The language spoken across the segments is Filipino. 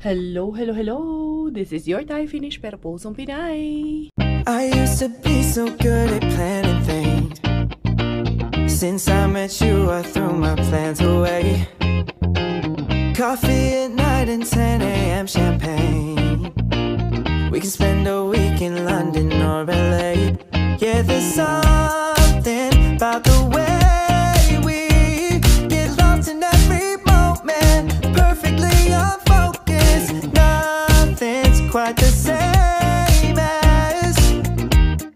Hello, hello, hello! This is your Thai Finish pero pusong Pinay! I used to be so good at planning things. Since I met you, I threw my plans away. Coffee at night and 10 a.m. champagne. We can spend a week in London or LA. Yeah, there's something about the way we get lost in every moment. Perfectly unfocused. Nothing's quite the same as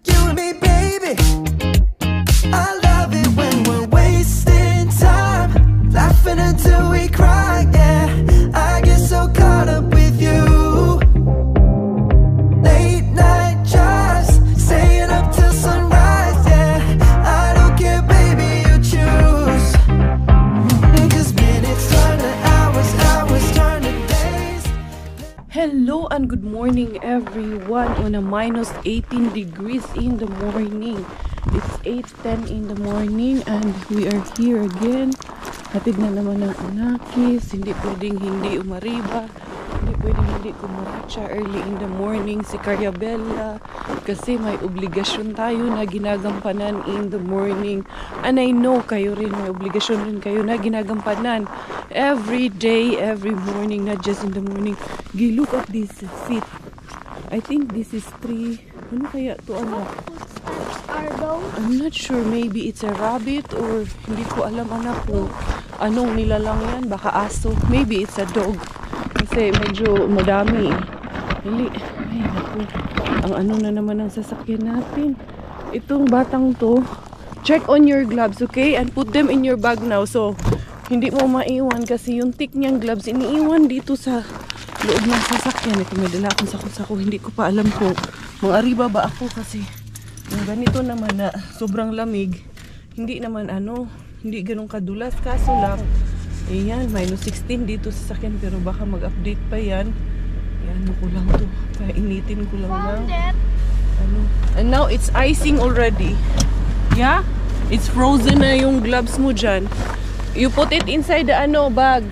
you and me, baby. I love it when we're wasting time, laughing until we cry, yeah. I get so caught up with you. Late night drives, staying up till sunrise, yeah. I don't care, baby, you choose. 'Cause minutes turn to hours, hours turn to days. Hello and good morning everyone on a minus 18 degrees in the morning. It's 8:10 in the morning and we are here again. Hatid na naman ng anakis. Hindi pwedeng hindi umariba. Hindi pwedeng hindi kumaratsa early in the morning si Carabella. Kasi may obligasyon tayo na ginagampanan in the morning. And I know kayo rin, may obligasyon rin kayo na ginagampanan. Every day, every morning, not just in the morning. Look at this feet. I think this is 3. Ano kaya to, anak? I'm not sure. Maybe it's a rabbit or hindi ko alam, anak, kung anong nilalang yan. Baka aso. Maybe it's a dog. Kasi medyo madami. Hindi. Ay, naku. Ang ano na naman ang sasakyan natin. Itong batang to, check on your gloves, okay? And put them in your bag now. So, hindi mo maiwan kasi yung thick niyang gloves iniiwan dito sa loob ng sasakyan. Ito, may dala akong sako-sako. Hindi ko pa alam kung mang-ariba ba ako kasi yung ganito naman na sobrang lamig. Hindi naman hindi ganun kadulas. Kaso lang, ayan, minus 16 dito sa sasakyan pero baka mag-update pa yan. Ayan, ko lang to. Painitin ko lang na. And now it's icing already. Yeah? It's frozen na yung gloves mo dyan. You put it inside the bag.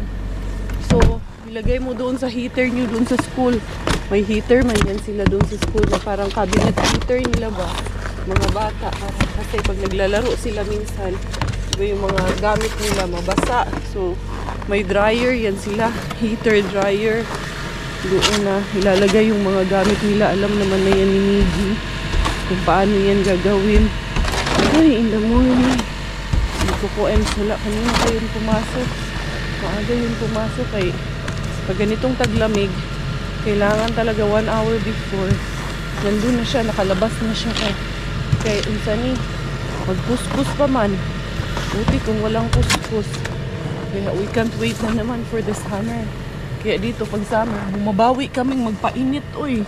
So, ilagay mo doon sa heater nyo doon sa school. May heater man yan sila doon sa school na parang cabinet heater nila ba? Mga bata. Kasi pag naglalaro sila minsan, yung mga gamit nila mabasa. So, may dryer yan sila. Heater, dryer. Doon na ilalagay yung mga gamit nila. Alam naman na yan ni Miggy kung paano yan gagawin. Okay, in the morning. Kukuens wala kanina kayong pumasok. Maaga yung pumasok ay pag ganitong taglamig kailangan talaga 1 hour before nandun na siya, nakalabas na siya kay unsani magpuskus pa man. Buti kung walang puskus. Kaya we can't wait na naman for the summer. Kaya dito pag summer bumabawi kaming magpainit oy.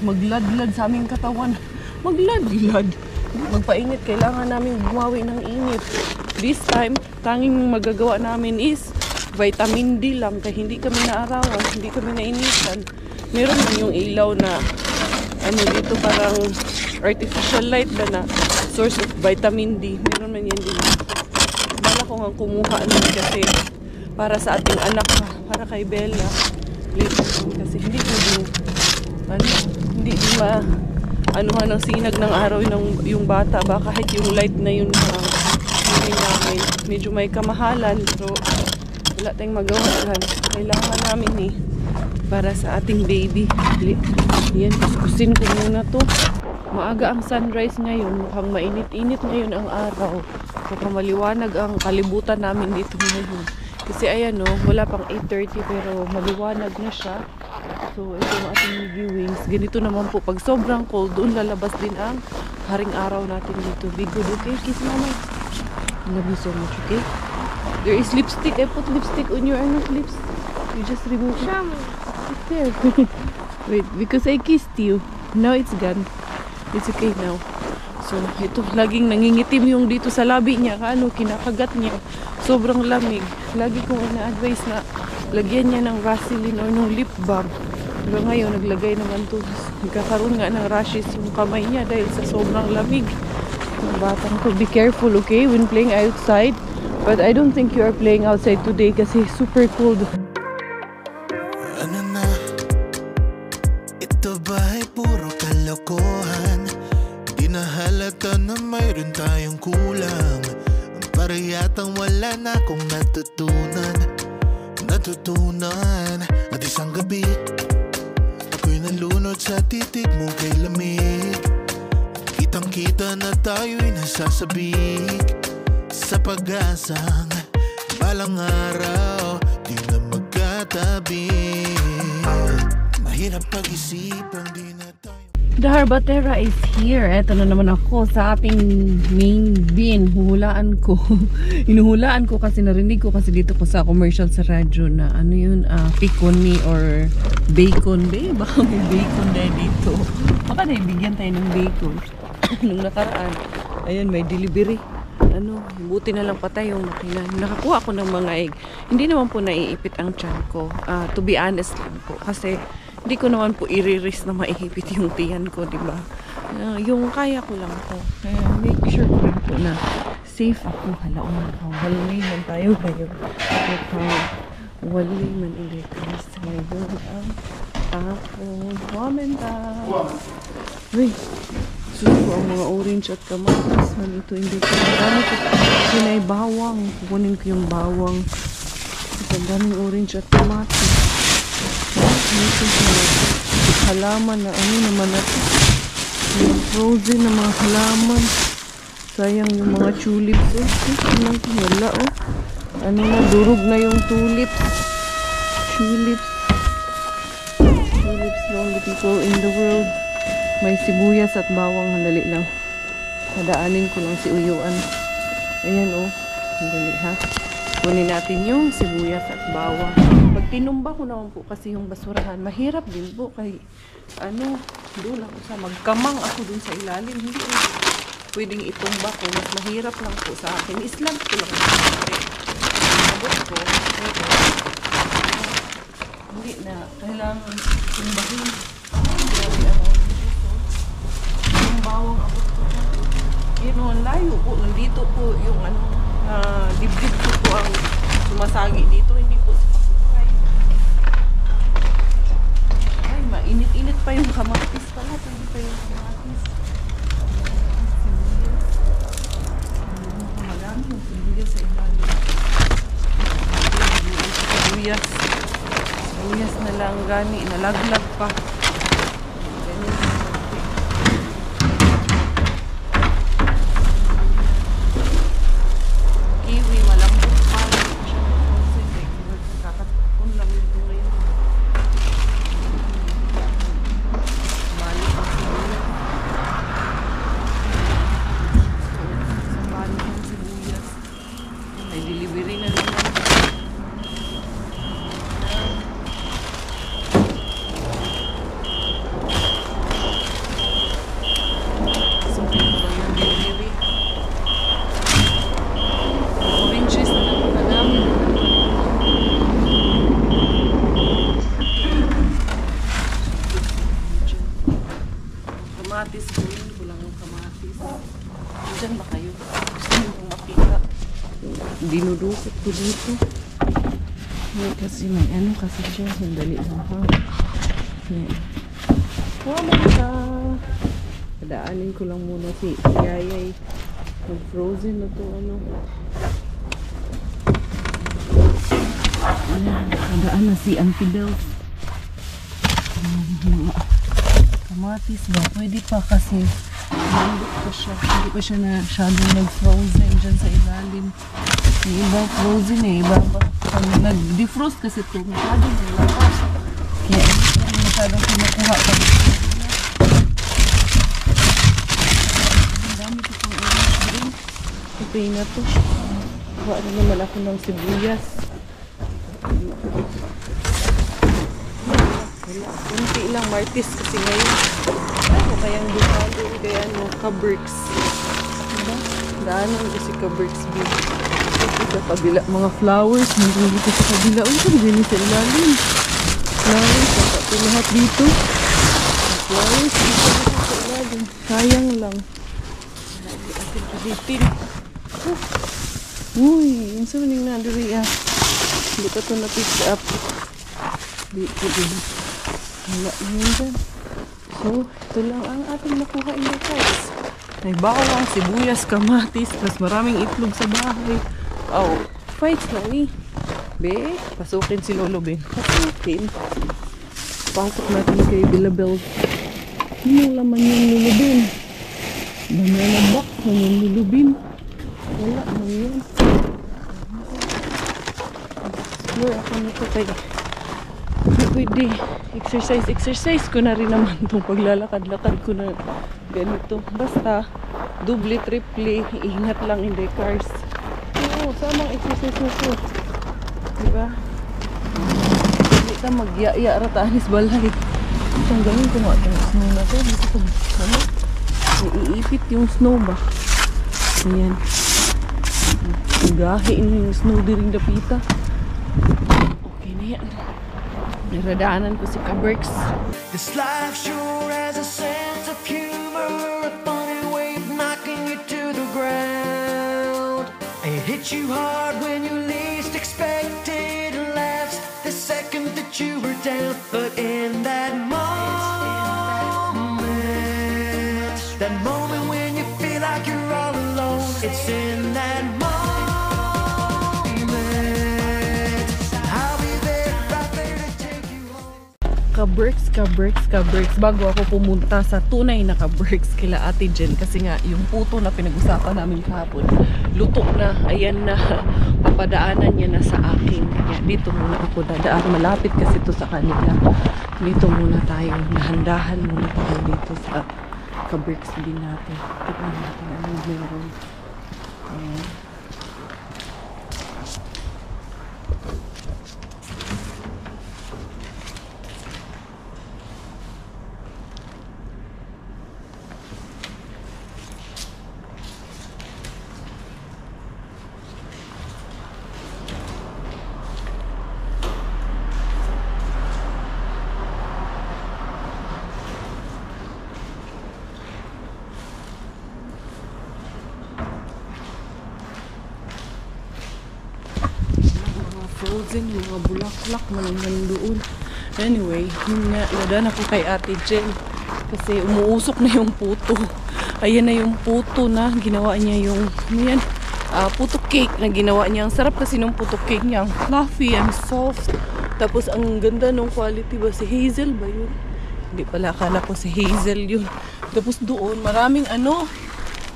Magladlad sa aming katawan. Magladlad. Magpainit, kailangan namin bumawi ng init. This time, tanging magagawa namin is vitamin D lang. Kaya hindi kami naarawan, hindi kami nainitan. Meron man yung ilaw na dito parang artificial light ba na source of vitamin D. Meron man yan din. Bala ko nga kumuha nun kasi para sa ating anak, para kay Bella. Kasi hindi ko hindi anuhan ang sinag ng araw yung bata ba kahit yung light na yun namin medyo may kamahalan pero wala tayong magawa dyan. Kailangan namin para sa ating baby. Yan, kuskusin ko muna to. Maaga ang sunrise ngayon, mukhang mainit-init ngayon ang araw, mukhang maliwanag ang kalibutan namin dito ngayon kasi ayan wala pang 8:30 pero maliwanag na siya. So, ito ang ating Miggy wings. Ganito naman po. Pag sobrang cold, doon lalabas din ang haring araw natin dito. Be good, okay? Kiss mama. I love you so much, okay? There is lipstick. I put lipstick on your lips. You just remove it. It's there. Wait, because I kissed you. Now it's gone. It's okay now. So, ito. Laging nangingitim yung dito sa labi niya. Kinakagat niya. Sobrang lamig. Lagi kong ina-advise na lagyan niya ng Vaseline or ng lip balm. Pero ngayon, naglagay naman to. Nagkakaroon nga ng rashes yung kamay niya dahil sa sobrang lamig. Yung batang to, be careful, okay? When playing outside. But I don't think you are playing outside today kasi super cold. Ano na? Ito ba ay puro kalokohan? Di na halata na mayroon tayong kulang. Para yatang wala na akong natutunan. At isang gabi ako'y nalunod sa titig mo kay lamig. Kitang kita na tayo'y nasasabik sa pag-asang balang araw di na magkatabi. Mahirap pag-isipang di na tayo. The Harbatera is here. Eto na naman ako sa ating main bin. Huhulaan ko. Inuhulaan ko kasi narinig ko kasi dito ko sa commercial sa radyo na ano yun, piconi or bacon. Baka may bacon dahil dito. Baka naibigyan tayo ng bacon. Nung nakaraan, ayun, may delivery. Buti na lang patay yung makina. Nakakuha ko ng mga egg. Hindi naman po naiipit ang tiyan ko. To be honest lang po. Kasi hindi ko naman po i-risk na maihipit yung tiyan ko, di ba? Yung kaya ko lang po. Kaya make sure ko rin po na safe ako. Halaon na ako. Walay man tayo ngayon. Walay man ulit. Ngayon ang ako. Wamenta. Uy. Suko ang mga orange at kamatis. Man, ito hindi ko. Dami ko. Sinay bawang. Kukunin ko yung bawang. Ang daming orange at kamatis. Ito halaman na ano naman natin. Yung frozen na mga halaman. Sayang yung mga tulips. Wala oh. Ano na, durog na yung tulips. Tulips. Tulips, the only people in the world. May sibuyas at bawang. Handali lang. Nadaanin ko lang si Uyuan. Ayan oh. Handali ha. Kunin natin yung sibuyas at bawang. Pag tinumba ko naman po kasi yung basurahan, mahirap din po kay doon ako sa magkamang ako dun sa ilalim. Hindi ko pwedeng itumba ko. Mas mahirap lang po sa akin. Islam ko lang. Abot ko. Hindi na kailangan tumbahin. Yung bawang abot ko. Yun, layo po. Nandito po yung dibdib ko po ang sumasagi dito. Hindi po mainit-init pa yung kamatis pala. Pwede pa yung kamatis. Madami yung sibuyas sa ilalim. Sibuyas. Sibuyas na lang gani. Nalaglag pa. Kiwi, malambot pa. Kakatapon lang ito ngayon. Delivery na naman. So, ito ba yung delivery? Oranges na lang na namin. Kamatis ko yun. Kulang yung kamatis. Diyan ba kayo? Gusto nyo kong makita? Dinudukot ko dito. Kasi may kasi siya. Sandali lang ha. Wamenta. Padaanin ko lang muna si Yayay. Mag-frozen na to Padaan na si Auntie Bells. Mga kamatis ba? Pwede pa kasi malambot pa siya. Hindi pa siya na shadow nag-frozen dyan sa ilalim. Yung iba frozen iba ba? Pag nag-defrost kasi ito, masyadong nalakas. Kaya masyadong kinukuha pa. Ang dami ko pang orange green. Okay na to. Kuha na naman ako ng sibuyas. Kunti lang martis kasi ngayon. Ano kayang bukalo? Kaya ka-Berks. Diba? Daanan ko si ka-Berks beef. Sa kabila, mga flowers. Nandun dito sa kabila. Uy, sabi din sa ilalim. Flowers. Ito lahat dito. Flowers. Dito sa ilalim. Sayang lang. Atin kaditin. Uy, yung sa maning nanduri Hindi pa ito na-pick up. Dito din. Wala yun dyan. So, ito lang ang ating nakuha in the guys. May bawang, sibuyas, kamatis, plus maraming itlog sa bahay. Oh, fights na ni. Be, pasukin si Lolo Ben. Pasukin. Pasok natin kay Bilabel. Yung laman yung Lolo Ben. Banana box na yung Lolo Ben. Wala na yun. Explore ako nito kay pwede. Exercise ko na rin naman itong paglalakad-lakad ko na ganito. Basta, double, triple, ingat lang in the cars. Oo, samang exercise na to. Diba? Hindi ka mag-iya-iya ratanis balay. Itong gawin ko nga itong snow na to. Dito ko, ano? Iipit yung snow ba? Ayan. Gahiin yung snow diring dapita. Okay na yan. Naradaanan ko si Kaberks. This life sure has a sense of humor, a funny way of knocking you to the ground. It hits you hard when you least expect it, and laughs the second that you were down. But in that moment when you feel like you're all alone, it's in that moment. I'll be there, right there to take you home. Kaberks. Bago ako pumunta sa tunay na Kaberks kila Ate Jen, kasi nga yung puto na pinag-usapan namin kahapon, luto na, ayan na, papadaanan niya na sa akin. Kaya dito muna ako dadaan, malapit kasi ito sa kanila. Dito muna tayo, nahandahan muna tayo dito sa Kaberks din natin. Tignan natin anong meron. Ayan. Frozen, yung mga bulaklak naman doon. Anyway, yun nga, nadaan ako kay Ate Jen kasi umuusok na yung puto. Ayan na yung puto na ginawa niya, yung yan, puto cake na ginawa niya. Ang sarap kasi nung puto cake niya, ang fluffy and soft. Tapos ang ganda nung quality ba, si Hazel ba yun? Hindi pala, akala ko si Hazel yun. Tapos doon, maraming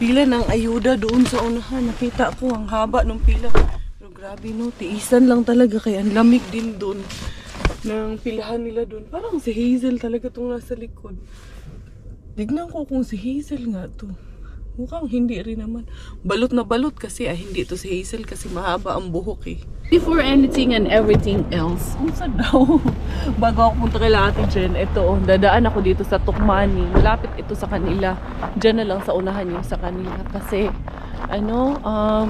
pila ng ayuda doon sa unahan. Nakita ko ang haba ng pila. Grabe no, tiisan lang talaga kaya ang lamig din doon ng pilahan nila doon. Parang si Hazel talaga itong nasa likod. Tignan ko kung si Hazel nga to. Mukhang hindi rin naman. Balot na balot kasi hindi to si Hazel kasi mahaba ang buhok eh. Before anything and everything else, unsa daw? Bago ako punta kay Ate Jen, ito dadaan ako dito sa Tukmani. Malapit ito sa kanila. Diyan na lang sa unahan yung sa kanila kasi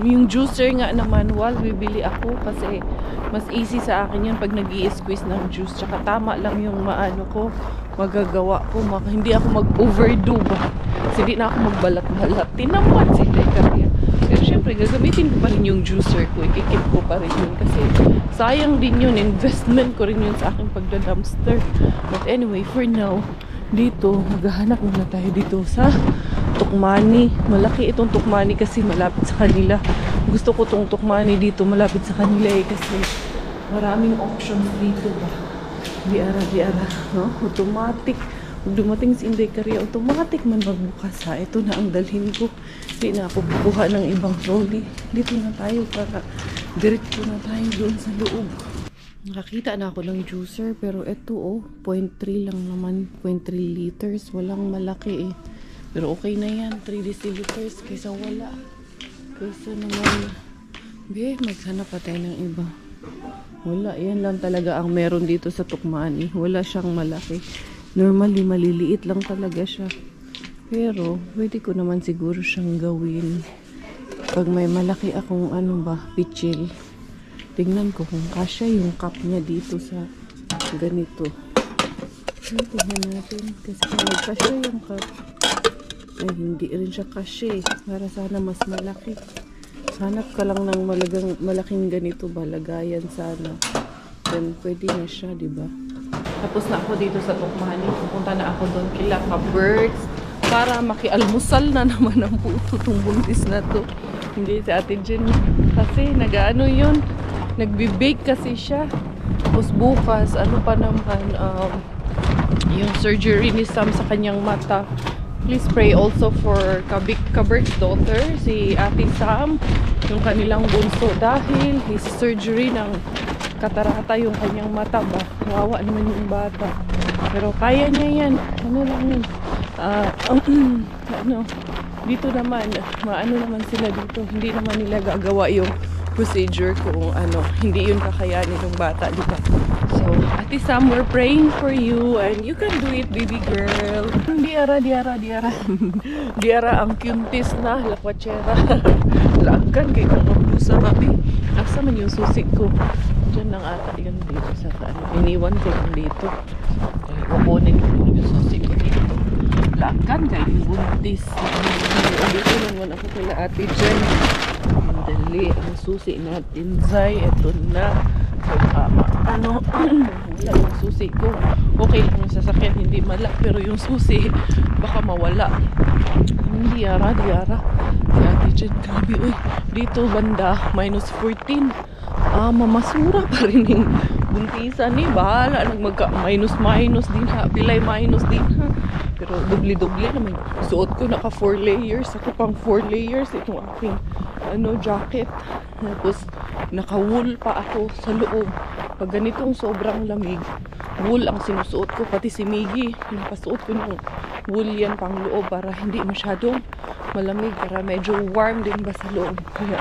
yung juicer nga naman, bibili ako kasi mas easy sa akin yun pag nag-i-squeeze ng juice. Tsaka tama lang yung magagawa ko. Hindi ako mag-overdo ba? Kasi di na ako magbalat-balat. Tinamad si Tekaria. Pero syempre, gagamitin ko pa rin yung juicer ko. Ikikip ko pa rin yun. Kasi sayang din yun. Investment ko rin yun sa aking pagda-dumpster. But anyway, for now, dito, maghahanap muna tayo dito sa Tukmani. Malaki itong Tukmani kasi malapit sa kanila. Gusto ko itong Tukmani dito malapit sa kanila kasi maraming options dito ba. Biara, no? Automatic. Pag dumating si Inday Karia, automatic man magbukas ha. Ito na ang dalhin ko. Hindi na ako kukuha ng ibang trolley. Dito na tayo para diretso na tayo doon sa loob. Nakakita na ako ng juicer pero ito 0.3 lang naman, 0.3 liters. Walang malaki eh. Pero okay na yan, 3 deciliters kaysa wala. Kaysa naman, maghanap pa tayo ng iba. Wala, yan lang talaga ang meron dito sa Tukmani. Wala siyang malaki. Normally, maliliit lang talaga siya. Pero, pwede ko naman siguro siyang gawin. Pag may malaki akong pichil. Tingnan ko kung kasya yung cup niya dito sa ganito. Tingnan natin. Kasi kung nagkasya yung cup, ay hindi rin siya kasya eh. Para sana mas malaki. Hanap ka lang ng malaking ganito ba? Lagayan sana. Then pwede na siya, diba? Tapos na ako dito sa Tukmani. Pupunta na ako doon kila ka-birds para makialmusal na naman ang puto tong buntis na to. Hindi si Ate Jen. Kasi nag-ano yun, nagbe-bake kasi siya. Tapos bukas, ano pa naman, yung surgery ni Sam sa kanyang mata. Please pray also for Kabert's daughter, si Ate Sam, yung kanilang bunso. Dahil his surgery ng katarata yung kanyang mata ba. Kawawa naman yung bata. Pero kaya niya yan. Ano lang yun. Dito naman, maano naman sila dito. Hindi naman nila gagawa yung procedure kung hindi yun kakayanin ng bata, di ba? So, Ate Sam, we're praying for you and you can do it, baby girl. Diara. Diara ang cuntis na lakwatsera. Laagkan kay kang mabusa, babi. Asa man yung susi ko. Diyan lang ata yun dito sa iniwan ko yung dito. Kaya kukunin ko yung susi ko dito. Laagkan kay buntis. Dito naman ako kay Ate Jen. Dali ang susi natin, Zay. Ito na. Wala yung susi ko. Okay lang yung sasakyan, hindi malak. Pero yung susi, baka mawala. Diara. Si Ate Jen, grabe. Uy, dito banda, -14. Mamasura pa rin yung buntisan ni. Bahala, nagmagka-minus din ha. Pilay minus din ha. Pero dubli naman. Suot ko naka 4 layers. Ako pang 4 layers. Itong aking jacket. Tapos naka-wool pa ako sa loob. Pag ganitong sobrang lamig, wool ang sinusuot ko. Pati si Miggy, napasuot ko ng wool yan pang loob para hindi masyadong malamig. Para medyo warm din ba sa loob. Kaya,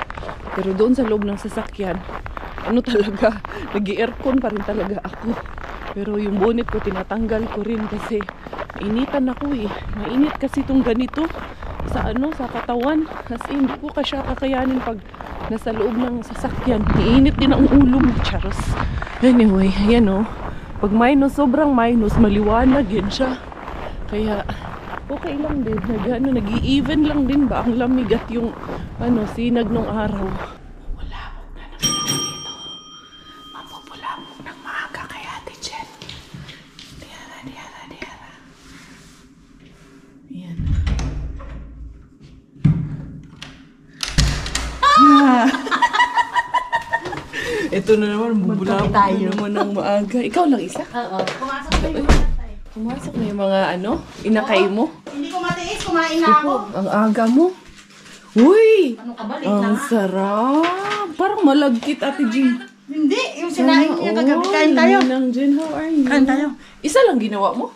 pero doon sa loob ng sasakyan, talaga, nag-i-aircon pa rin talaga ako. Pero yung bonnet ko, tinatanggal ko rin kasi initan ako eh. Mainit kasi itong ganito sa katawan. Kasi hindi ko kasya kakayanin pag nasa loob ng sasakyan. Iinit din ang ulo mo, charos. Anyway, ayan o. Pag sobrang minus, maliwanag yan siya. Kaya, okay lang din. Nag-i-even lang din ba ang lamig at yung sinag ng araw. Mapupulabog ng maaga kay Ate Jen. Diara. Ayan. Ito na naman, bubulabog na naman ng maaga. Ikaw lang isa? Oo. Pumasok na yung Pumasok na yung mga inakay mo? Hindi ko matiis, kumain na ako. Ang aga mo. Uy! Ano ka ba? Late Ang na nga. sarap! Parang malagkit, Ate Jean. Hindi, yung sinain niya kagabi. Kain tayo. Ninang Jen, how are you? Kain tayo. Isa lang ginawa mo?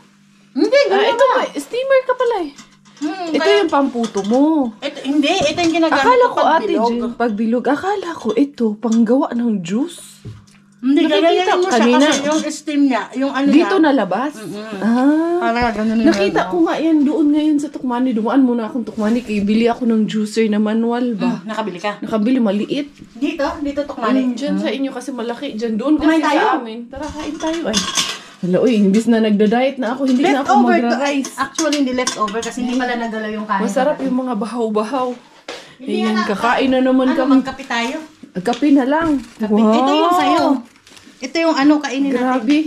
Hindi, gano'n Ito ba? Steamer ka pala eh. Ito yung pamputo mo. Hindi, ito yung ginagamit Akala ko, pag Ate bilog. Jen, pagbilog. Akala ko ito, panggawa ng juice. Hindi, Nakikita gagayain mo siya kanina. kasi yung steam niya, yung Dito niya. nalabas? Parang ganun yung Nakita ko nga yan doon ngayon sa Tukmani. Dumaan muna akong Tukmani kay bili ako ng juicer na manual ba? Nakabili ka? Nakabili maliit. Dito Tukmani. Diyan sa inyo kasi malaki. Diyan doon kasi Kumain tayo? sa amin. Tara, kain tayo. Ay. Hala, uy, imbis na nagda-diet na ako, hindi na ako Leftover to. magra-rice. Actually, hindi leftover kasi hindi pala nagdala yung kanin. Masarap yung mga bahaw-bahaw. Hindi Ayan, na- kakain na naman kami. Magkape tayo. Kape na lang. Kape. Wow. Ito yung sa'yo. Ito yung kainin natin. Grabe.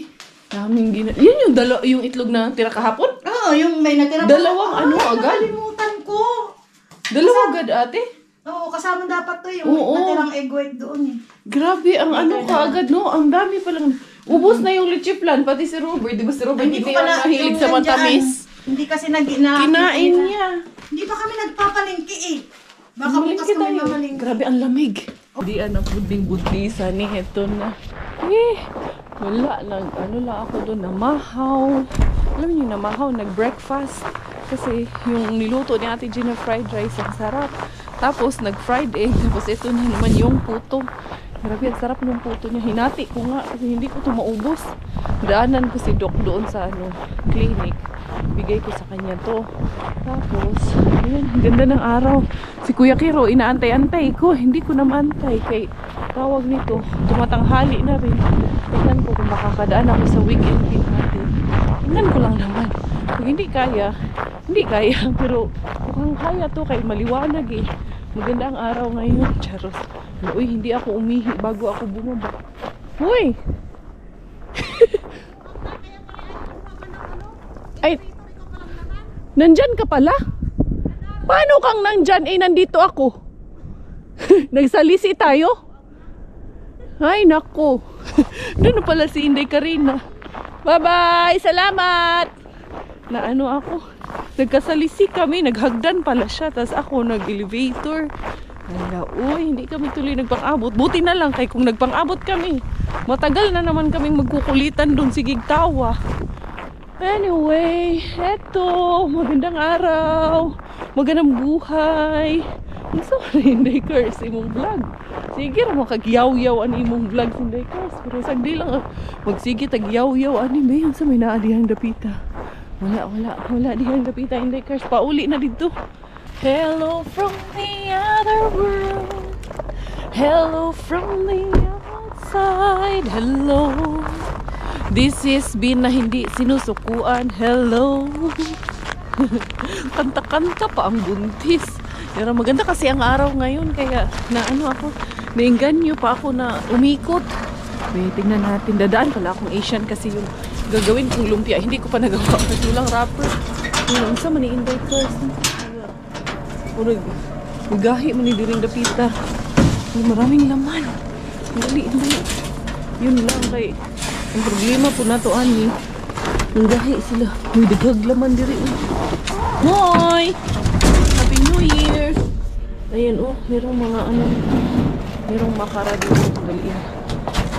Daming Yan yung itlog na tira kahapon? Oo, yung may natira. Dalawang agad? Nakalimutan ko. Dalawa agad, ate? Oo, kasama dapat to yung Oo. natirang egg white doon eh. Grabe, ang kaagad, no? Ang dami palang. Ubus na yung leche flan, pati si Robert. Di ba si Robert hindi ko yan mahilig sa matamis? Hindi kasi Kinain niya. Hindi pa kami nagpapalingki eh. Baka bukas Malingki kami tayo. mamalingki. Grabe, ang lamig. Hindi, puding-budisa ni Heto na. Wala. Lang ako doon, namahaw. Alam niyo, namahaw, nag-breakfast. Kasi yung niluto ni Ate Gina fried rice, ang sarap. Tapos, nag-fried egg. Tapos, ito na naman yung puto. Grabe, ang sarap ng puto niya. Hinati ko nga kasi hindi ko ito maubos. Daanan ko si Doc doon sa clinic. Bigay ko sa kanya to. Tapos, ayan, ang ganda ng araw. Si Kuya Kiro, inaantay-antay ko. Hindi ko na maantay. Kay tawag nito, tumatanghali na rin. Tingnan ko kung makakadaan ako sa weekend din natin. Tingnan ko lang naman. Kung hindi kaya. Pero mukhang kaya to kay maliwanag eh. Maganda ang araw ngayon. Charos. Uy, hindi ako umihi bago ako bumaba. Uy! Ay, nandyan ka pala? Paano kang nandyan? Eh, nandito ako. Nagsalisi tayo? Ay, nako. Doon na pala si Inday Karina. Bye-bye! Salamat! Na ano ako? Nagkasalisi kami. Naghagdan pala siya. Tapos ako nag-elevator. Ala, uy, hindi kami tuloy nagpang-abot. Buti na lang kay kung nagpang-abot kami. Matagal na naman kaming magkukulitan doon si Gigtawa. Anyway, eto. Magandang araw. Magandang buhay. So, hindi curse imong vlog. Sige, makagyaw-yaw ang imong vlog hindi curse. Pero sagdi lang, magsige tagyaw-yaw ani ba yun sa may naadihang dapita. Wala dihang dapita hindi curse. Pauli na dito. Hello from the other world. Hello from the outside. Hello. This is Bin na hindi sinusukuan. Hello. Kanta-kanta pa ang buntis. Pero maganda kasi ang araw ngayon. Kaya na ano ako, nainganyo pa ako na umikot. Wait, tingnan natin. Dadaan pala akong Asian kasi yung gagawin kong lumpia. Hindi ko pa nagawa. Kasi lang rapper. Yun, sa mani-invite first. Magahi manidiring dapita. Maraming laman. Dali. Yun lang kay. Ang problema po na to ani. Magahi sila. May daghag laman diri. Hoy! Happy New Year! Ayan oh, merong mga ano. Merong makara dito. Dali.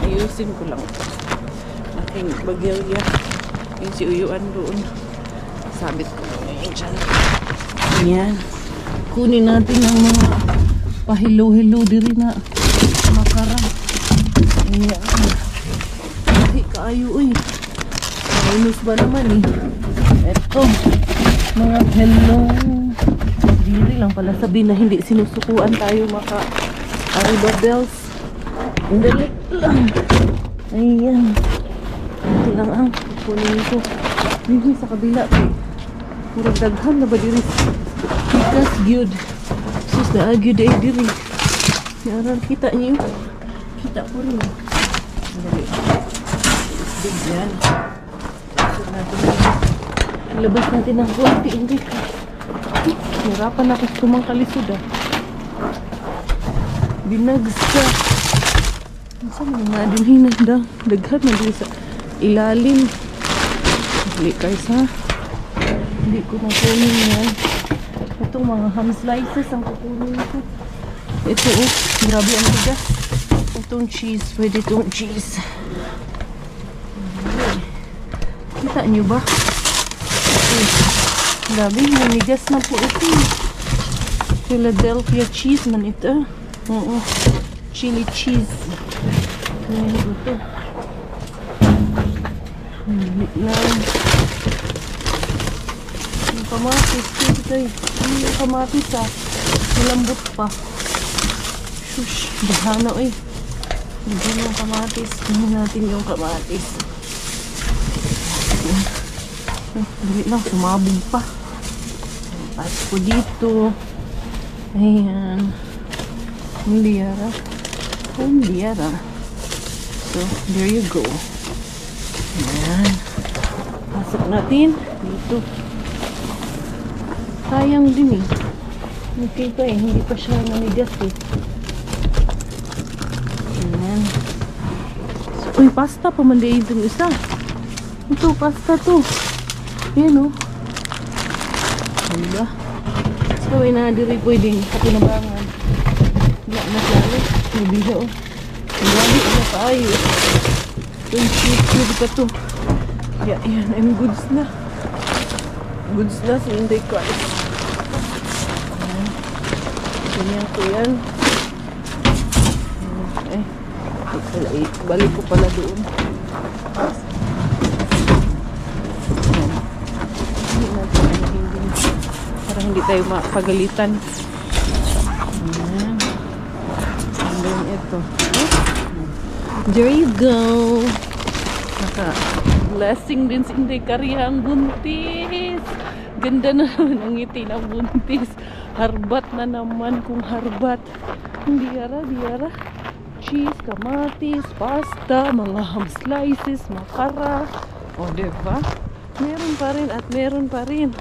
Ayusin ko lang. Aking bagilya. Yung si Uyuan doon. Sabit ko lang ngayon dyan. Ayan. Kunin natin ang mga pahilo-hilo diri na makara. Ayan. Ay, kaayo uy. Minus ba naman eh. Eto. Mga hello. Diri lang pala sabihin na hindi sinusukuan tayo maka Arriba Bells. Dali lang. Ayan. Ito lang ang kunin ko. Hindi sa kabila. Puro daghan na ba diri? Kikas gyud. Sus na agyud ay diri. Yaran kita niyo. Kita ko rin. Dali. Big yan. Labas natin ang konti. Hindi ka. Hirapan ako tumangkalisod ah. Binagsa. Saan mo nga din hinanda? Daghat na din sa ilalim. Hindi guys ha. Hindi ko nakunin yan. Itong mga ham slices ang kukunin ko. Ito oh. Grabe ang tigas. Itong cheese. Pwede itong cheese. Kita nyo ba? Grabe, manigas na po ito. Philadelphia cheese man ito. Oo. Chili cheese. Ayan ito. Hilit lang. Yung kamatis. Yung kamatis ah. Malambot pa. Shush. Bahana eh. Hindi yung kamatis. Tingnan natin yung kamatis. Hindi lang, sumabog pa. Pas ko dito. Ayan. Humdiara. So, there you go. Ayan. Pasok natin dito. Sayang din eh. Okay pa eh. Hindi pa siya nanigas eh. Ayan. So, uy, pasta pa man din itong isa. Ito, pasta to. Ayan o. Diba? So, inadiri pwedeng kapinabangan. Wala na lalo. Nabila o. Nabali na tayo. Yung cheese ka to. Kaya yan, I'm goods na. Goods na si Inday Christ. Ayan. Ganyan ko yan. Balik ko pala doon. Para hindi tayo makapagalitan. Ayan. And then ito. There you go. Naka-blessing din si Inday Karya ang buntis. Ganda na naman ang ngiti ng buntis. Harbat na naman kung harbat. Diara. Cheese, kamatis, pasta, mga ham slices, makara. O, diba? meron pa rin at meron pa rin.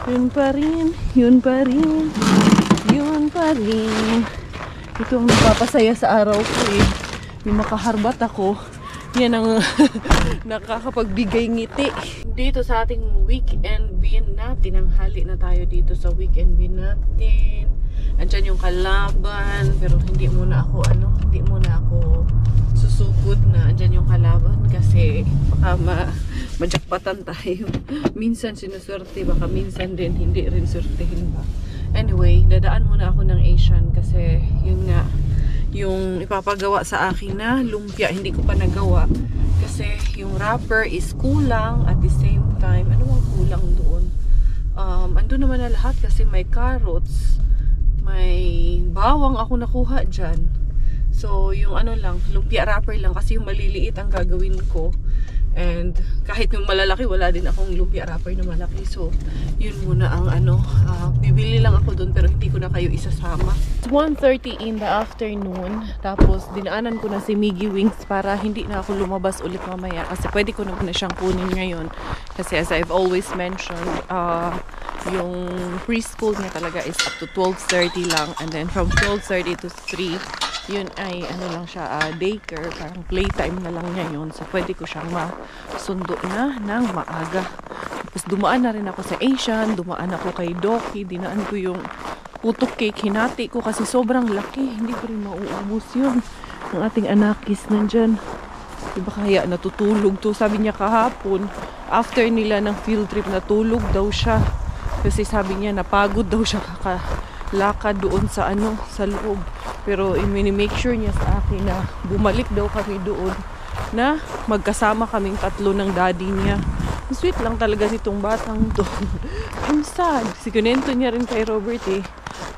Yun pa rin, yun pa rin, yun pa rin. Ito ang nagpapasaya sa araw ko eh. Yung makaharbat ako, yan ang nakakapagbigay ngiti. Dito sa ating weekend bin natin, ang hali na tayo dito sa weekend bin natin. Andyan yung kalaban, pero hindi muna ako susugod na andyan yung kalaban kasi baka majakpatan tayo. Minsan sinuswerte, baka minsan din hindi rin swertehin ba. Anyway, dadaan muna ako ng Asian kasi yun nga yung ipapagawa sa akin na lumpia, hindi ko pa nagawa kasi yung wrapper is kulang. At the same time, ano ang kulang doon? Andun naman na lahat kasi may carrots, may bawang ako nakuha dyan. So, yung ano lang, lumpia wrapper lang kasi yung maliliit ang gagawin ko. And kahit yung malalaki, wala din akong lumpia wrapper na malaki. So, yun muna ang bibili lang ako doon pero hindi ko na kayo isasama. It's 1:30 in the afternoon. Tapos, dinaanan ko na si Miggy Wings para hindi na ako lumabas ulit mamaya. Kasi pwede ko naman na siyang kunin ngayon. Kasi as I've always mentioned, yung preschool niya talaga is up to 12:30 lang. And then from 12:30 to 3, yun ay ano lang siya, daycare, parang playtime na lang niya yun. So pwede ko siyang masundo na ng maaga. Tapos dumaan na rin ako sa Asian, dumaan ako kay Doki, dinaan ko yung putok cake, hinati ko kasi sobrang laki, hindi ko rin mauubos yun. Ang ating anakis nandyan, diba kaya natutulog to, sabi niya kahapon after nila ng field trip natulog daw siya kasi sabi niya napagod daw siya kakalakad doon sa sa loob. Pero i-make sure niya sa akin na bumalik daw kami doon na magkasama kaming tatlo ng daddy niya. Sweet lang talaga nitong batang to. I'm sad. Sikunento niya rin kay Robert eh.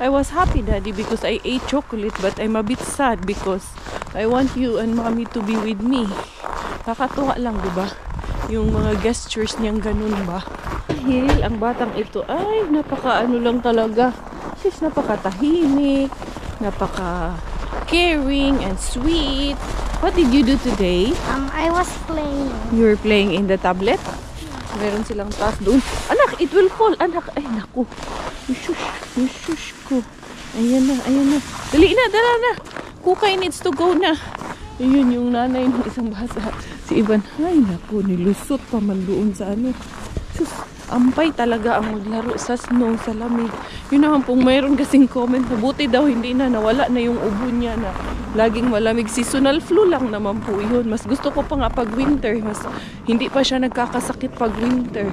I was happy daddy because I ate chocolate but I'm a bit sad because I want you and mommy to be with me. Kakatuwa lang diba? Yung mga gestures niyang ganun ba? Dahil ang batang ito ay napaka lang talaga. She's napakatahimik, napaka-caring and sweet. What did you do today? I was playing. You were playing in the tablet? Meron silang task doon. Anak, it will fall. Anak, ay naku. Shush ko. Ayan na. Dali na, dala na. Kukay needs to go na. Ayun yung nanay ng isang basa. Si Ivan, ay naku, nilusot pa man doon sa Sus, ampay talaga ang maglaro sa snow, sa lamig. Yun naman pong mayroon kasing comment na buti daw hindi na nawala na yung ubo niya na laging malamig. Seasonal flu lang naman po yun. Mas gusto ko pa nga pag winter. Mas hindi pa siya nagkakasakit pag winter.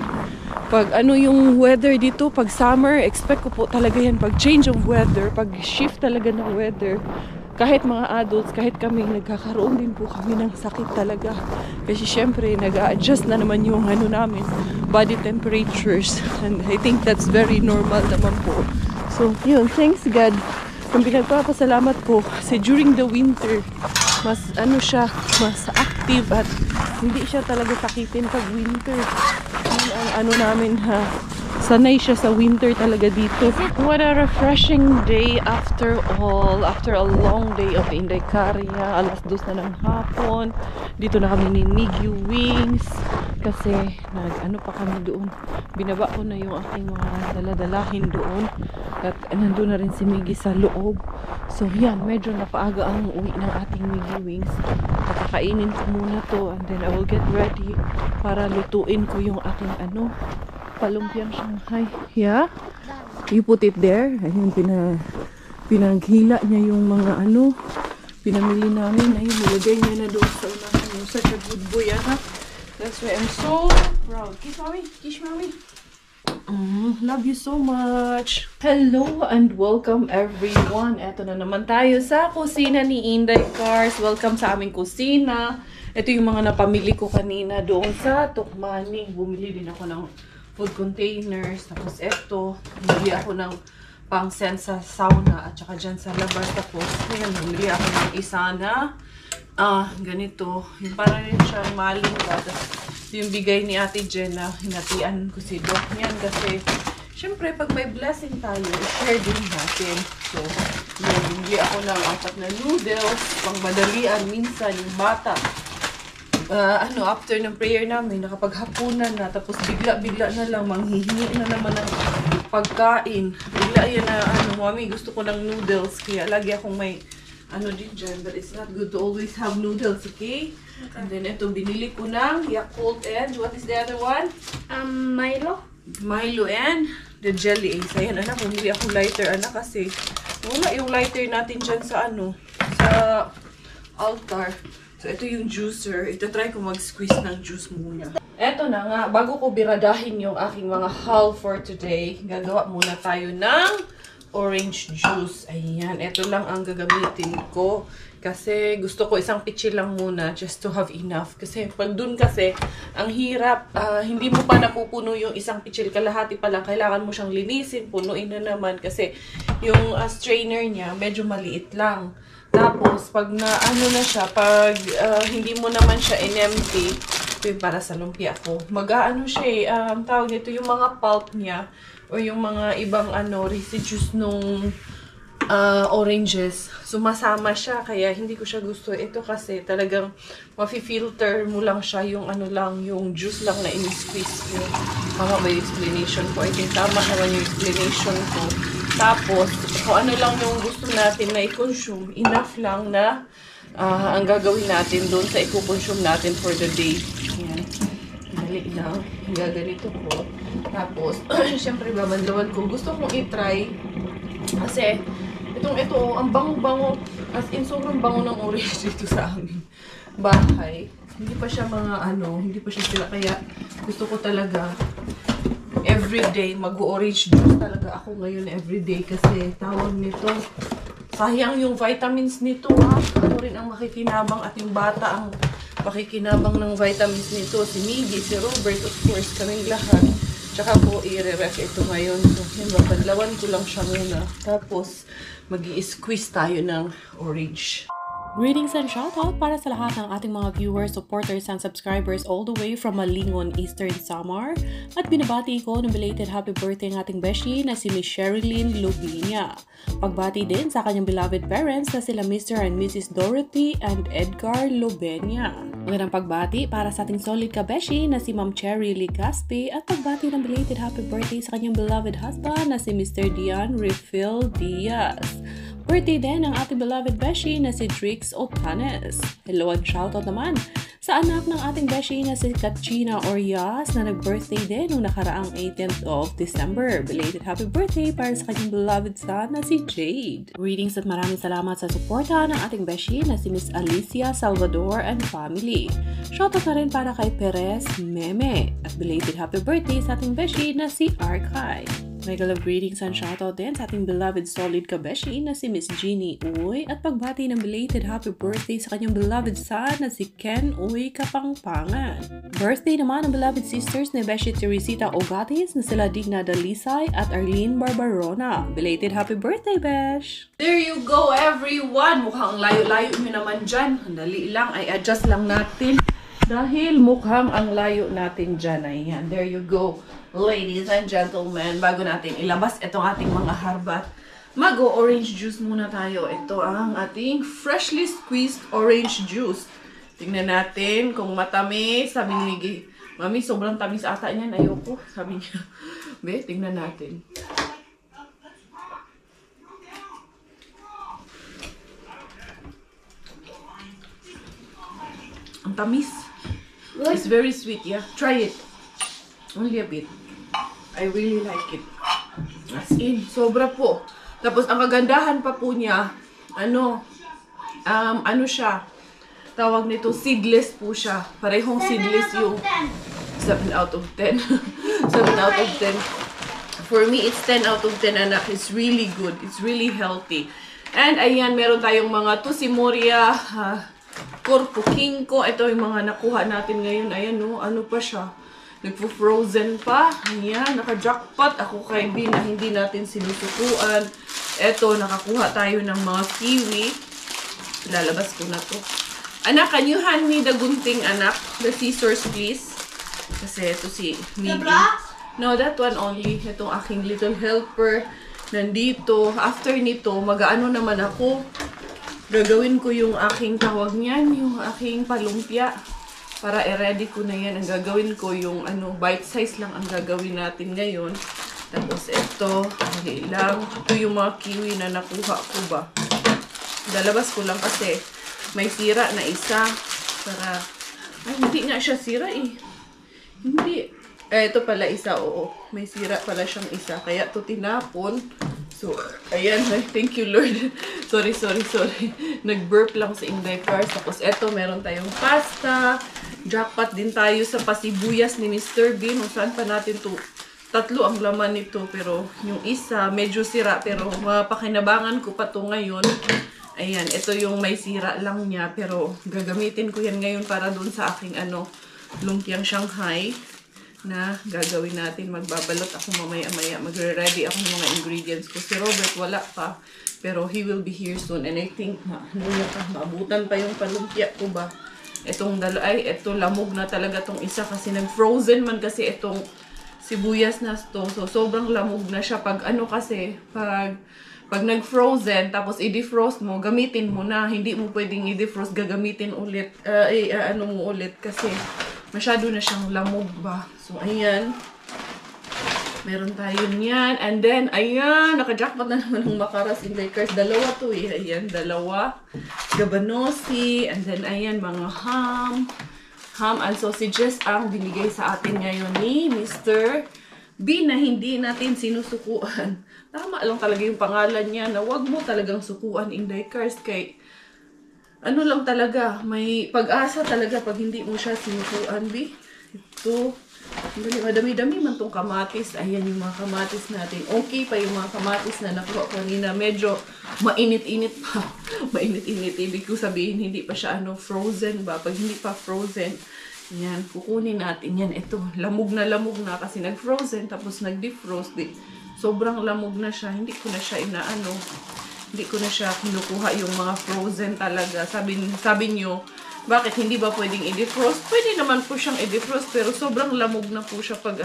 Pag yung weather dito, pag summer, expect ko po talaga yan. Pag change of weather, pag shift talaga ng weather, kahit mga adults, kahit kami, nagkakaroon din po kami ng sakit talaga. Kasi syempre, nag-a-adjust na naman yung namin, body temperatures. And I think that's very normal naman po. So, yun, thanks God. Kung pinagpapasalamat po, kasi during the winter, mas siya, mas active at hindi siya talaga sakitin pag winter. Yun ang namin sanay siya sa winter talaga dito. What a refreshing day after all. After a long day of Inday Karya. 2:00 na ng hapon. Dito na kami ni Miggy Wings. Kasi pa kami doon. Binaba ko na yung aking mga daladalahin doon. At nandun na rin si Miggy sa loob. So yan, medyo napaaga ang uwi ng ating Miggy Wings. Kakakainin ko muna to. And then I will get ready para lutuin ko yung aking palumpiang Shanghai. Yeah? You put it there. Ayun, pinaghila niya yung mga pinamili namin. Ayun, nilagay niya na doon sa unahan. You're such a good boy, anak. That's why I'm so proud. Kiss mommy. Kiss mommy. Love you so much. Hello and welcome everyone. Eto na naman tayo sa kusina ni Inday Cars. Welcome sa aming kusina. Ito yung mga napamili ko kanina doon sa Tukmani. Bumili din ako ng food containers. Tapos eto, bumili ako ng pang-send sa sauna at saka dyan sa labas. Tapos, ayan, bumili ako ng isa na ganito. Yung parang rin siyang maling ba. Yung bigay ni Ate Jen na hinatian ko si Doc niyan. Kasi, syempre, pag may blessing tayo, share din natin. So, yun, bumili ako ng 4 na noodles. Pang madalian, minsan, yung bata. after ng prayer namin, nakapaghapunan na, tapos bigla-bigla na lang, manghihingi na naman ng pagkain. Bigla yan na, mami, gusto ko ng noodles, kaya lagi akong may, din dyan, but it's not good to always have noodles, okay? And then, ito, binili ko ng Yakult and, what is the other one? Milo. Milo and the jelly ace. Ayan, anak, bumili ako lighter, anak, kasi wala yung lighter natin dyan sa, sa altar. So, ito yung juicer. Ito, try ko mag-squeeze ng juice muna. Eto na nga, bago ko biradahin yung aking mga haul for today, gagawa muna tayo ng orange juice. Ayan, ito lang ang gagamitin ko. Kasi gusto ko isang pitsil lang muna just to have enough. Kasi pag dun kasi, ang hirap, hindi mo pa napupuno yung isang pitsil. Kalahati pa lang, kailangan mo siyang linisin, punuin na naman. Kasi yung strainer niya, medyo maliit lang. Tapos, pag na siya, pag hindi mo naman siya in-empty, ito yung para sa lumpia ko. Siya tawag nito yung mga pulp niya, o yung mga ibang residues nung oranges, sumasama siya, kaya hindi ko siya gusto. Ito kasi talagang mafi-filter mo lang siya, yung yung juice lang na in-squeeze mo. Tama ba yung explanation ko? I think tama naman yung explanation ko. Tapos, kung ano lang yung gusto natin na i-consume, enough lang na ang gagawin natin doon sa i-consume natin for the day. Ayan. Dali lang. Gaganito ko. Tapos, syempre babandawan ko. Gusto kong i-try kasi ito, ang bango-bango. As in, sobrang bango ng orange dito sa aming bahay. Hindi pa siya hindi pa siya sila. Kaya gusto ko talaga everyday mag-orange juice talaga ako ngayon everyday. Kasi tawag nito, sayang yung vitamins nito, ha. Ako rin ang makikinabang at yung bata ang makikinabang ng vitamins nito. Si Miggy, si Robert, of course, kaming lahat. Tsaka po, i-ref ito ngayon. So, yun, padlawan ko lang siya muna. Tapos, mag-i-squeeze tayo ng orange. Greetings and shoutout para sa lahat ng ating mga viewers, supporters, and subscribers all the way from Malingon, Eastern Samar. At binabati ko ng belated happy birthday ng ating beshi na si Miss Sherilyn Lubinia. Pagbati din sa kanyang beloved parents na sila Mr. and Mrs. Dorothy and Edgar Lubenia. Magandang pagbati para sa ating solid kabeshi na si Ma'am Cherry Ligaspi at pagbati ng belated happy birthday sa kanyang beloved husband na si Mr. Dian Refill Diaz. Birthday din ang ating beloved beshi na si Drix Otanes. Hello and shoutout naman sa anak ng ating beshi na si Katrina Orias na nag-birthday din noong nakaraang 18th of December. Belated happy birthday para sa kanyang beloved son na si Jade. Greetings at maraming salamat sa suporta ng ating beshi na si Miss Alicia Salvador and family. Shoutout na rin para kay Perez Meme at belated happy birthday sa ating beshi na si Arkay. Mega love greetings and shoutout din sa ating beloved solid kabeshi na si Miss Jeannie Uy at pagbati ng belated happy birthday sa kanyang beloved son na si Ken Uy Kapangpangan. Birthday naman ng beloved sisters na Beshi Teresita Ogatis na sila Digna Dalisay at Arlene Barbarona. Belated happy birthday, Besh! There you go, everyone! Mukhang layo-layo nyo naman dyan. Dali lang, ay adjust lang natin. Dahil mukhang ang layo natin dyan. Ayan, there you go. Ladies and gentlemen, bago natin ilabas itong ating mga harbat, mag-orange juice muna tayo. Ito ang ating freshly squeezed orange juice. Tingnan natin kung matamis. Sabi ni Mami, sobrang tamis ata niyan. Ayoko. Sabi niya. Be, tingnan natin. Ang tamis. It's very sweet, yeah. Try it. Only a bit. I really like it. As in, sobra po. Tapos, ang kagandahan pa po niya, siya, tawag nito, seedless po siya. Parehong seedless yung 7 out of 10. 7 out of 10. For me, it's 10 out of 10, anak. It's really good. It's really healthy. And, ayan, meron tayong mga Tusimoria, Corpo Kinko. Ito yung mga nakuha natin ngayon. Ayan, no? Ano pa siya? Nagpo-frozen pa. Ayan, naka-jackpot ako kay B na hindi natin sinusukuan. Eto, nakakuha tayo ng mga kiwi. Lalabas ko na to. Anak, can you hand me the gunting, anak? The scissors, please. Kasi ito si Miggy. No, that one only. Itong aking little helper. Nandito. After nito, mag-aano naman ako. Gagawin ko yung aking tawag niyan. Yung aking palumpia. para i-ready ko na yan. Ang gagawin ko yung bite size lang ang gagawin natin ngayon. Tapos ito, hindi lang. Ito yung mga kiwi na nakuha ko ba. Dalabas ko lang kasi may sira na isa. Para, ay hindi nga siya sira eh. Hindi. Ito pala isa, oo. May sira pala siyang isa. Kaya ito tinapon. So, ayan. Thank you, Lord. Sorry. Nag-burp lang sa Inday Cars. Tapos ito, meron tayong pasta. Jackpot din tayo sa pasibuyas ni Mr. Bean. Kung saan pa natin to. 3 ang laman nito. Pero yung isa, medyo sira. Pero mapakinabangan ko pa to ngayon. Ayan, ito yung may sira lang niya. Pero gagamitin ko yan ngayon para dun sa aking lumpiang Shanghai na gagawin natin. Magbabalot ako mamaya-maya. Magre-ready ako ng mga ingredients ko. Si Robert wala pa. Pero he will be here soon. And I think, maabutan pa yung palumpia ko ba. Ito lamog na talaga tong isa. Kasi nag-frozen man kasi itong sibuyas na to. So, sobrang lamog na siya. Pag kasi, pag nag-frozen, tapos i-defrost mo, gamitin mo na. Hindi mo pwedeng i-defrost, gagamitin ulit. Ulit kasi masyado na siyang lamog ba. So, ayan. Meron tayo niyan. And then, ayan, naka-jackpot na naman ng Makaras Inday Cars. 2 to eh. Ayan, 2. Gabanosi. And then, ayan, mga ham and sausages ang binigay sa atin ngayon ni Mr. B na hindi natin sinusukuan. Tama lang talaga yung pangalan niya na wag mo talagang sukuan Inday Cars kay lang talaga, may pag-asa talaga pag hindi mo siya sinukuan, B. Ito, madami-dami man tong kamatis. Ayan yung mga kamatis natin. Okay pa yung mga kamatis na nakuha ko kanina. Medyo mainit-init pa. Mainit-init. Ibig ko sabihin, hindi pa siya frozen ba. Pag hindi pa frozen, yan, kukunin natin yan. Ito, lamog na kasi nag-frozen tapos nag-defrost. Sobrang lamog na siya. Hindi ko na siya hindi ko na siya kinukuha yung mga frozen talaga. Sabi nyo, bakit hindi ba pwedeng i-defrost? Pwede naman po siyang i-defrost pero sobrang lamog na po siya pag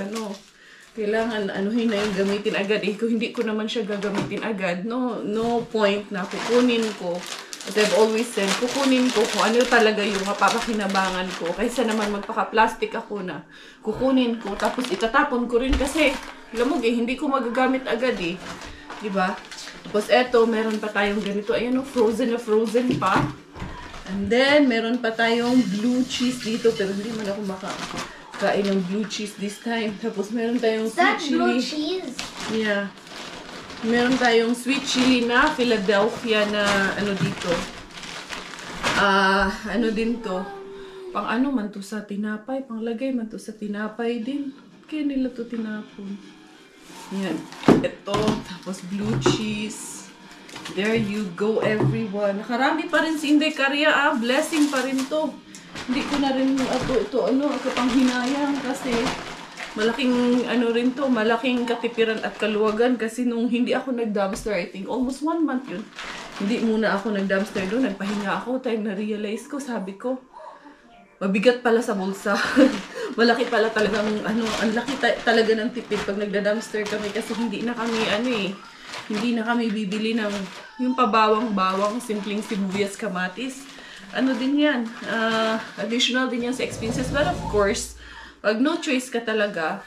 kailangan anuhin na yung gamitin agad. Kung hindi ko naman siya gagamitin agad, no point na kukunin ko. As I've always said, kukunin ko kung ano talaga yung mapapakinabangan ko. Kaysa naman magpaka-plastic ako na kukunin ko tapos itatapon ko rin kasi lamog hindi ko magagamit agad Diba? Tapos eto, meron pa tayong ganito. Ayan frozen na frozen pa. And then, meron pa tayong blue cheese dito. Pero hindi man ako makakain ng blue cheese this time. Tapos meron tayong sweet chili. Blue cheese? Yeah. Meron tayong sweet chili na Philadelphia na dito. Din to. Pang man to sa tinapay. Panglagay man to sa tinapay din. Kaya nila to tinapon. Yan. Ito. Tapos blue cheese. There you go, everyone. Nakarami pa rin si Inday Karya, Blessing pa rin to. Hindi ko na rin ito panghinayang kasi malaking rin to, malaking katipiran at kaluwagan kasi nung hindi ako nag-dumpster, I think almost 1 month yun. Hindi muna ako nag-dumpster doon, nagpahinga ako. Time na-realize ko, sabi ko, mabigat pala sa bulsa. Malaki pala talagang ang laki talaga ng tipid pag nagda-dumpster kami kasi hindi na kami hindi na kami bibili ng yung pabawang-bawang simpleng sibuyas kamatis. Din yan, additional din yan sa expenses. But of course, pag no choice ka talaga,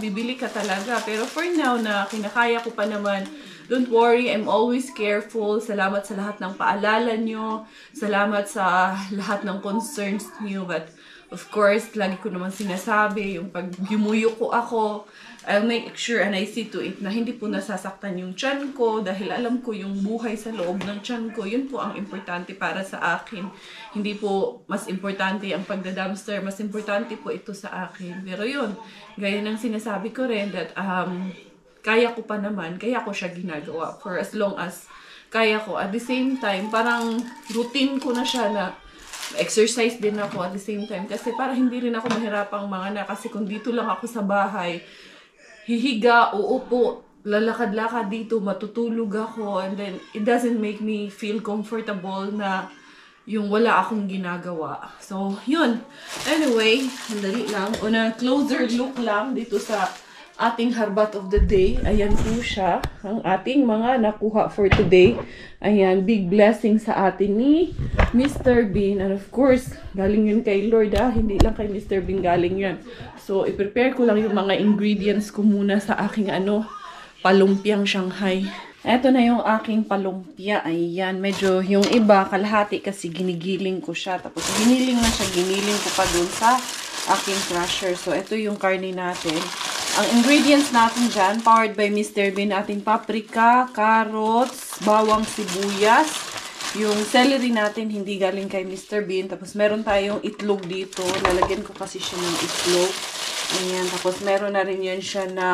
bibili ka talaga. Pero for now na kinakaya ko pa naman, don't worry, I'm always careful. Salamat sa lahat ng paalala nyo. Salamat sa lahat ng concerns nyo. But of course, lagi ko naman sinasabi, yung pag yumuyo ko ako, I'll make sure and I see to it na hindi po nasasaktan yung tiyan ko dahil alam ko yung buhay sa loob ng tiyan ko. Yun po ang importante para sa akin. Hindi po mas importante ang pagda-dumpster. Mas importante po ito sa akin. Pero yun, gaya ng sinasabi ko rin that kaya ko pa naman, kaya ko siya ginagawa for as long as kaya ko. At the same time, parang routine ko na siya na exercise din ako at the same time. Kasi para hindi rin ako mahirapang mga kasi kung dito lang ako sa bahay, hihiga, uupo, lalakad-lakad dito, matutulog ako, and then it doesn't make me feel comfortable na yung wala akong ginagawa. So, yun. Anyway, sandali lang. Una, closer look lang dito sa ating harbat of the day. Ayan po siya, ang ating mga nakuha for today. Ayan, big blessing sa atin ni Mr. Bean. And of course, galing yun kay Lord, hindi lang kay Mr. Bean galing yun. So, i-prepare ko lang yung mga ingredients ko muna sa aking palumpiang Shanghai. Ito na yung aking palumpia. Ayan, medyo yung iba, kalahati kasi ginigiling ko siya. Tapos giniling na siya, giniling ko pa dun sa aking crusher. So, ito yung karne natin. Ang ingredients natin dyan, powered by Mr. Bean, ating paprika, carrots, bawang sibuyas. Yung celery natin, hindi galing kay Mr. Bean. Tapos meron tayong itlog dito. Lalagyan ko kasi siya ng itlog. Ayan, tapos meron na rin yan siya na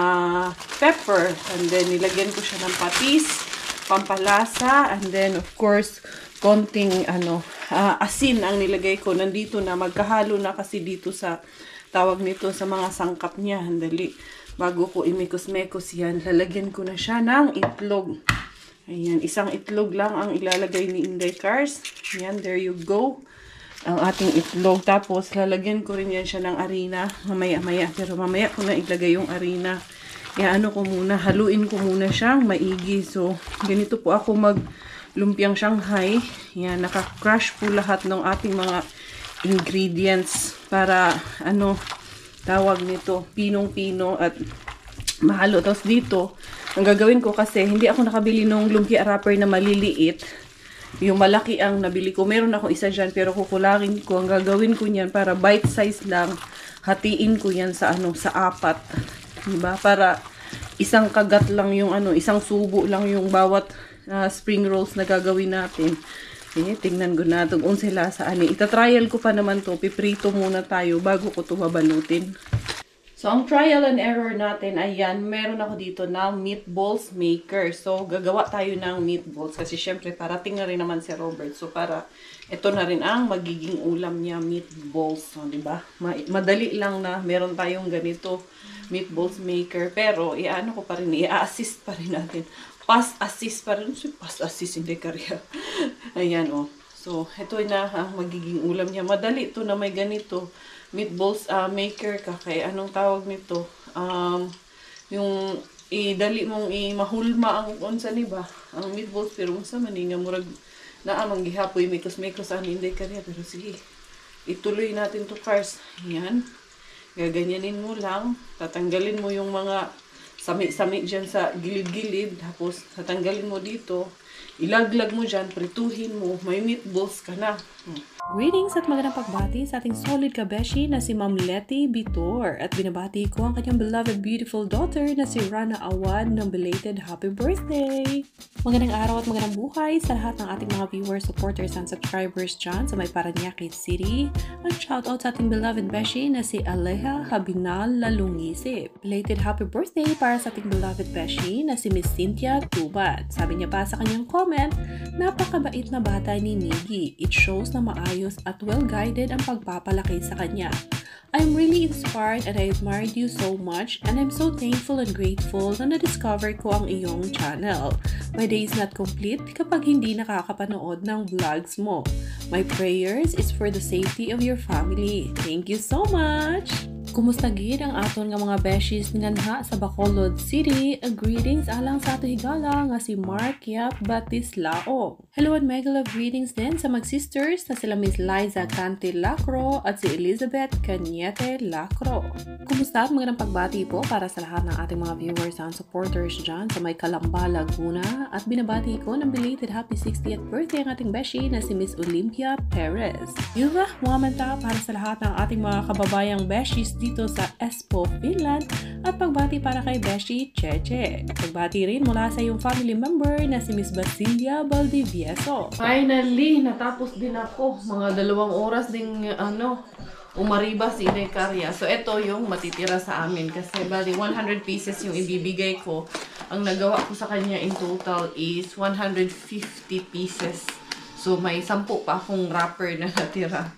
pepper. And then, nilagyan ko siya ng patis, pampalasa. And then, of course, konting asin ang nilagay ko. Nandito na, magkahalo na kasi dito sa tawag nito sa mga sangkap niya. Handali. Bago ko imikos-mekos yan, lalagyan ko na siya ng itlog. Ayan, isang itlog lang ang ilalagay ni Inday Cars. Ayan, there you go. Ang ating itlog. Tapos, lalagyan ko rin yan siya ng harina. Mamaya-maya. Pero mamaya ko na ilagay yung harina. Ayan, haluin ko muna siyang maigi. So, ganito po ako lumpiang Shanghai. Ayan, naka-crush po lahat ng ating mga ingredients para tawag nito, pinong-pino at mahalo. Tapos dito, ang gagawin ko kasi hindi ako nakabili ng lumpia wrapper na maliliit. Yung malaki ang nabili ko. Meron ako isa dyan pero kukulangin ko. Ang gagawin ko niyan para bite size lang. Hatiin ko yan sa sa apat. Diba? Para isang kagat lang yung isang subo lang yung bawat spring rolls na gagawin natin. Tingnan ko na itong unsila sa Ita-trial ko pa naman to. Piprito muna tayo bago ko ito babalutin. So, ang trial and error natin, ayan, meron ako dito na meatballs maker. So, gagawa tayo ng meatballs. Kasi syempre, parating na rin naman si Robert. So, ito na rin ang magiging ulam niya, meatballs. So, diba? Madali lang na meron tayong ganito, meatballs maker. Pero, ko pa rin, i-assist pa rin natin. Pass-assist pa rin. Pass-assist, hindi karya. Ayan, So, ito na ang magiging ulam niya. Madali ito na may ganito. Meatballs maker ka. Kaya anong tawag nito? Yung idali mong mahulma ang unsa ni ba? Ang meatballs, pero unsa man nga murag na amang gihapoy mikos-mikos hindi karya. Pero sige, ituloy natin to Cars. Ayan. Gaganyanin mo lang. Tatanggalin mo yung mga sami-sami dyan sa gilid-gilid. Tapos, tatanggalin mo dito. Ilaglag mo dyan. Prituhin mo. May meatballs ka na. Greetings at magandang pagbati sa ating solid kabeshi na si Ma'am Letty Bitor. At binabati ko ang kanyang beloved beautiful daughter na si Rana Awad ng belated happy birthday! Magandang araw at magandang buhay sa lahat ng ating mga viewers, supporters, and subscribers dyan sa may Parañaque City. At shoutout sa ating beloved beshi na si Aleha Habinal Lalungisip. Belated happy birthday para sa ating beloved beshi na si Miss Cynthia Tubat. Sabi niya pa sa kanyang comment, napakabait na bata ni Miggy. It shows na maayos at well-guided ang pagpapalaki sa kanya. I'm really inspired and I admired you so much and I'm so thankful and grateful na na-discover ko ang iyong channel. My day is not complete kapag hindi nakakapanood ng vlogs mo. My prayers is for the safety of your family. Thank you so much! Kumusta gid ang aton nga mga beshies nganha sa Bacolod City? Greetings alang sa ato higala nga si Mark Yap Batislao. Hello and mega love greetings din sa mag-sisters na sila Miss Liza Cante Lacro at si Elizabeth Cañete Lacro. Kumusta at magandang pagbati po para sa lahat ng ating mga viewers and supporters dyan sa may Calamba, Laguna. At binabati ko ng belated happy 60th birthday ang ating beshi na si Miss Olympia Perez. Yuva, mga manta para sa lahat ng ating mga kababayang beshies dito sa Espoo, Finland at pagbati para kay Beshi Cheche. Pagbati rin mula sa iyong family member na si Miss Basilia Valdivieso. Finally, natapos din ako. Mga 2 oras ding umariba si Inday Karya. So, ito yung matitira sa amin kasi bali 100 pieces yung ibibigay ko. Ang nagawa ko sa kanya in total is 150 pieces. So, may 10 pa akong wrapper na natira.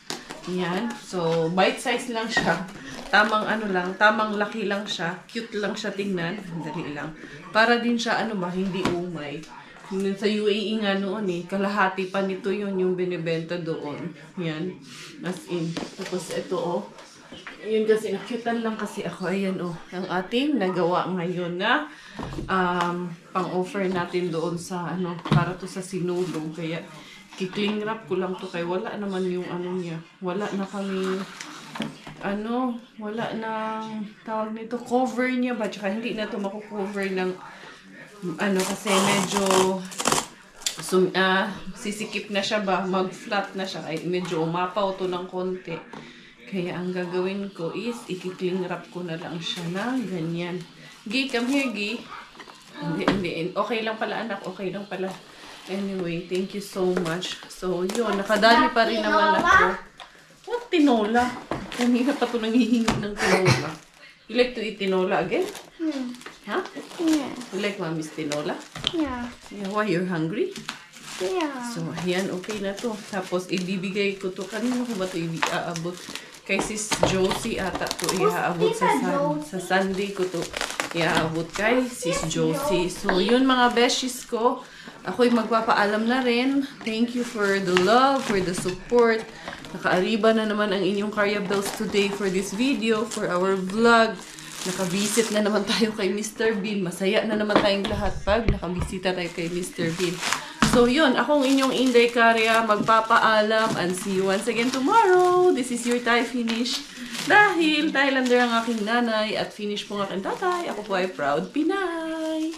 Yan. So, bite size lang siya. Tamang tamang laki lang siya. Cute lang siya tingnan. Dali lang. Para din siya, hindi umay. Sa UAE nga noon kalahati pa nito yun yung binibenta doon. Yan. As in. Tapos ito Ayun kasi, nakyutan lang kasi ako. Ayan ang ating nagawa ngayon na pang-offer natin doon sa para to sa sinulong. Kaya, kikling wrap ko lang to kay wala naman yung niya. Wala na kami, wala nang tawag nito, cover niya ba? Tsaka hindi na to makukover ng, kasi medyo, sisikip na siya ba? Mag-flat na siya. Ay, medyo umapaw to ng konti. Kaya ang gagawin ko is, ikikling wrap ko na lang siya na ganyan. Gi, come here, Gi. Hindi. Okay lang pala, anak. Okay lang pala. Anyway, thank you so much. So, yun. Nakadali pa rin naman ako. What tinola? Kanina pa ito nangihingi ng tinola. You like to eat tinola again? Huh? Yeah. You like mommy's tinola? Yeah. Yeah, why? You're hungry? Yeah. So, ayan, okay na to. Tapos, ibibigay ko to. Kanina ko ba ito iaabot? Kay Sis Josie ata to iaabot sa Sunday ko to iaabot kay Sis Josie. So, yun mga beshies ko. Ako'y magpapaalam na rin. Thank you for the love, for the support. Nakaariba na naman ang inyong Karya Bells today for this video, for our vlog. Nakabisit na naman tayo kay Mr. Bean. Masaya na naman tayong lahat pag nakabisita tayo kay Mr. Bean. So, yun. Akong inyong Inday Karya. Magpapaalam and see you once again tomorrow. This is your Thai finish. Dahil Thailander ang aking nanay at finish po ang aking tatay, ako po ay proud Pinay.